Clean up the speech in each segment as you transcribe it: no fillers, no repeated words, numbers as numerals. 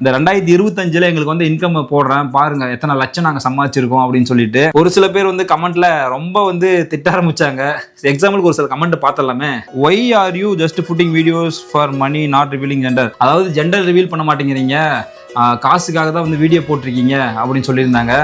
இந்த 2025 எங்களுக்கு வந்து இன்கம் போடுறேன் பாருங்க எத்தனை லட்சம் நாங்க சம்பாதிச்சிருக்கோம் அப்படின்னு சொல்லிட்டு ஒரு சில பேர் வந்து கமெண்ட்ல ரொம்ப வந்து திட்ட ஆரம்பிச்சாங்க. எக்ஸாம்பிளுக்கு ஒரு சில கமெண்ட் பார்த்தலாமே. Why are you just putting videos for money not revealing gender, அதாவது ஜெண்டர் ரிவீல் பண்ண மாட்டேங்கிறீங்க, காசுக்காக தான் வந்து வீடியோ போட்டிருக்கீங்க அப்படின்னு சொல்லியிருந்தாங்க.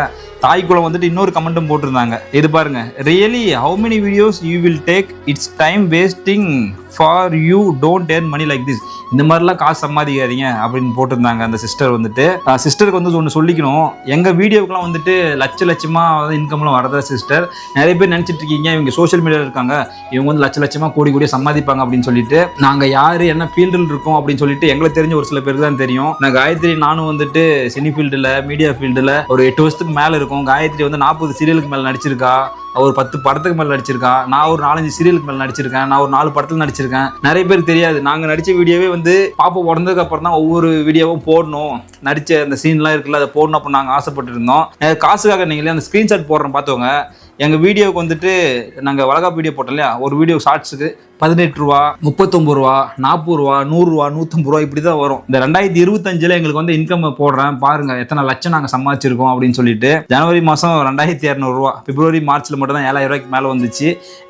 தாய்க்குளம் வந்துட்டு இன்னொரு கமெண்ட்டும் போட்டிருந்தாங்க. இது பாருங்க, really how many videos you will take, it's time wasting for you, don't earn money like this. இந்த மாதிரிலாம் காசு சம்பாதிக்காதீங்க அப்படின்னு போட்டிருந்தாங்க அந்த சிஸ்டர் வந்துட்டு. சிஸ்டருக்கு வந்து ஒன்று சொல்லிக்கணும், எங்கள் வீடியோக்கெலாம் வந்துட்டு லட்சமாக இன்கம்லாம் வரதா சிஸ்டர். நிறைய பேர் நினச்சிட்டு இருக்கீங்க இவங்க சோஷியல் மீடியாவில் இருக்காங்க, இவங்க வந்து லட்சமாக கோடி சம்பாதிப்பாங்க அப்படின்னு சொல்லிட்டு. நாங்கள் யார் என்ன ஃபீல்டில் இருக்கோம் அப்படின்னு சொல்லிட்டு எங்களுக்கு தெரிஞ்ச ஒரு சில பேருக்கு தான் தெரியும். நான் காயத்ரி நானும் வந்துட்டு சினி ஃபீல்டில் மீடியா ஃபீல்டில் ஒரு 8 வருஷத்துக்கு மேலே இருக்கும். காயத்ரி வந்து 40 சீரியலுக்கு மேலே நடிச்சிருக்கா, ஒரு 10 படத்துக்கு மேலே நடிச்சிருக்கான். நான் ஒரு 4-5 சீரியலுக்கு மேலே நடிச்சிருக்கேன். நான் ஒரு 4 படத்தில் நடிச்சிருக்கேன். நிறைய பேருக்கு தெரியாது. நாங்கள் நடித்த வீடியோவே வந்து பாப்பா உடனதுக்கு அப்புறம் தான் ஒவ்வொரு வீடியோவும் போடணும், நடித்த அந்த சீன்லாம் இருக்குல்ல அதை போடணும் அப்படின்னு நாங்கள் ஆசைப்பட்டு இருந்தோம். காசுக்காக நீங்களே அந்த ஸ்க்ரீன்ஷாட் போடுறோம் பார்த்துவங்க. எங்கள் வீடியோவுக்கு வந்துட்டு நாங்கள் வளகாப்பு வீடியோ போட்டோம் இல்லையா, ஒரு வீடியோ ஷார்ட்ஸுக்கு 18 ரூபா, 39 ரூபா, 40 ரூபா, 100 ரூபா, 150 ரூபா இப்படி தான் வரும். இந்த 2025 எங்களுக்கு வந்து இன்கம் போடுறேன் பாருங்க எத்தனை லட்சம் நாங்கள் சம்பாதிச்சிருக்கோம் அப்படின்னு சொல்லிட்டு. ஜனவரி மாதம் 2200 ரூபா, பிப்ரவரி மார்ச்சில் மட்டும் தான் 7000 ரூபாய்க்கு மேலே வந்துச்சு.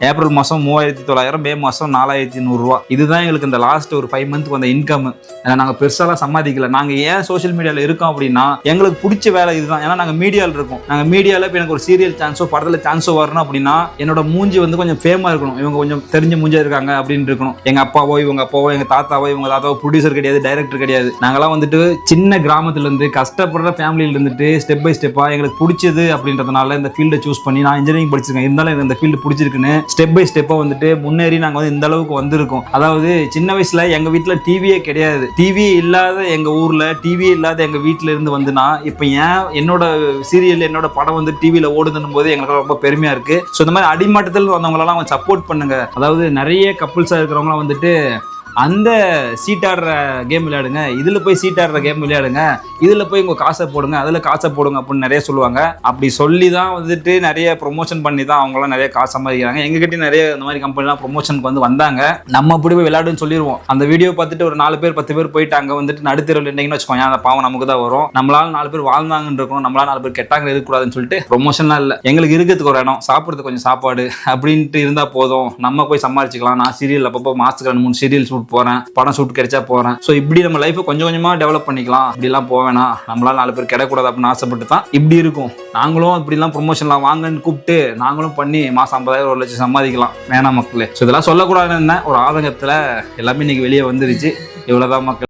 ஏப்ரல் மாதம் 3900, மே மாதம் 4100 ரூபா. இதுதான் எங்களுக்கு இந்த லாஸ்ட் ஒரு 5 மந்த்துக்கு வந்த இன்கம். ஏன்னா நாங்கள் பெருசாலாம் சம்பாதிக்கல. நாங்கள் ஏன் சோஷியல் மீடியாவில் இருக்கோம் அப்படின்னா எங்களுக்கு பிடிச்ச வேலை இதுதான். ஏன்னா நாங்கள் மீடியாவில் இருக்கோம். நாங்கள் மீடியாவில் இப்போ எனக்கு ஒரு சீரியல் சான்ஸோ படத்தில் சான்ஸோ வரணும் அப்படின்னா என்னோட மூஞ்சி வந்து கொஞ்சம் ஃபேமாக இருக்கணும், இவங்க கொஞ்சம் தெரிஞ்ச மூஞ்சியா இருக்காங்க அப்படின்னு இருக்கணும். எங்க அப்பாவோ இவங்க அப்பாவோ எங்க தாத்தாவோ இவங்க தாத்தாவோ ப்ரொடியூசர் கிடையாது, டைரக்டர் கிடையாது. நாங்களாம் வந்துட்டு சின்ன கிராமத்துல இருந்து கஷ்டப்படுற ஃபேமிலியில இருந்துட்டு ஸ்டெப் பை ஸ்டெப்பா எங்களுக்கு பிடிச்சது அப்படின்றதுனால இந்த ஃபீல்டை சூஸ் பண்ணி நான் இன்ஜினியரிங் படிச்சிருக்கேன். இருந்தாலும் எனக்கு இந்த ஃபீல்டு பிடிச்சிருக்குன்னு ஸ்டெப் பை ஸ்டெப்பா வந்துட்டு முன்னேறி நாங்கள் வந்து இந்த அளவுக்கு வந்திருக்கோம். அதாவது சின்ன வயசுல எங்க வீட்டில் டிவியே கிடையாது. டிவி இல்லாத எங்க ஊர்ல, டிவி இல்லாத எங்க வீட்டில இருந்து வந்துனா இப்போ ஏன் என்னோட சீரியல் என்னோட படம் வந்து டிவியில ஓடுதுன்னும் போது எங்களுக்கு ரொம்ப பெருமையா இருக்கு. ஸோ இந்த மாதிரி அடிமட்டத்தில் வந்தவங்களெல்லாம் சப்போர்ட் பண்ணுங்க. அதாவது நிறைய கப்புள்ஸாக இருக்கிறவங்களாம் வந்துட்டு அந்த சீட்டாடுற கேம் விளையாடுங்க, இதில் போய் சீட்டாடுற கேம் விளையாடுங்க, இதில் போய் உங்கள் காசை போடுங்க, அதில் காசை போடுங்க அப்படின்னு நிறைய சொல்லுவாங்க. அப்படி சொல்லி தான் வந்துட்டு நிறைய ப்ரொமோஷன் பண்ணி தான் அவங்களாம் நிறைய காசு சம்பாதிக்கிறாங்க. எங்ககிட்ட நிறைய இந்த மாதிரி கம்பெனிலாம் ப்ரொமோஷனுக்கு வந்து வந்தாங்க. நம்ம அப்படி போய் விளையாடுன்னு சொல்லிடுவோம். அந்த வீடியோ பார்த்துட்டு ஒரு 4 பேர் 10 பேர் போயிட்டு அங்கே வந்துட்டு நடுத்தரவில் இருந்தீங்கன்னு வச்சுக்கோங்க, அந்த பாவம் நமக்கு தான் வரும். நம்மளால 4 பேர் வாழ்ந்தாங்கன்னு இருக்கணும், நம்மளால 4 பேர் கெட்டாங்க இருக்கக்கூடாதுன்னு சொல்லிட்டு ப்ரொமோஷன்லாம் இல்லை. எங்களுக்கு இருக்கிறதுக்கு ஒரு இடம், சாப்பிட்றதுக்கு கொஞ்சம் சாப்பாடு அப்படின்ட்டு இருந்தால் போதும், நம்ம போய் சம்பாதிச்சிக்கலாம். நான் சீரியல் அப்பப்போ மாதத்துக்கு 2-3 சீரியல் ஷூட் போறேன், படம் ஷூட் கிடைச்சா போறேன். ஸோ இப்படி நம்ம லைஃப் கொஞ்சம் கொஞ்சமா டெவலப் பண்ணிக்கலாம். இப்படிலாம் போவேனா, நம்மளால 4 பேர் கிடைக்கூடாது அப்படின்னு ஆசைப்பட்டு தான் இப்படி இருக்கும். நாங்களும் இப்படிலாம் ப்ரொமோஷன்லாம் வாங்கன்னு கூப்பிட்டு நாங்களும் பண்ணி மாசம் 50,000 1 லட்சம் சம்பாதிக்கலாம். வேணாம் மக்களே. ஸோ இதெல்லாம் சொல்லக்கூடாதுன்னு ஒரு ஆதங்கத்தில் எல்லாமே இன்னைக்கு வெளியே வந்துருச்சு. இவ்வளவுதான் மக்கள்.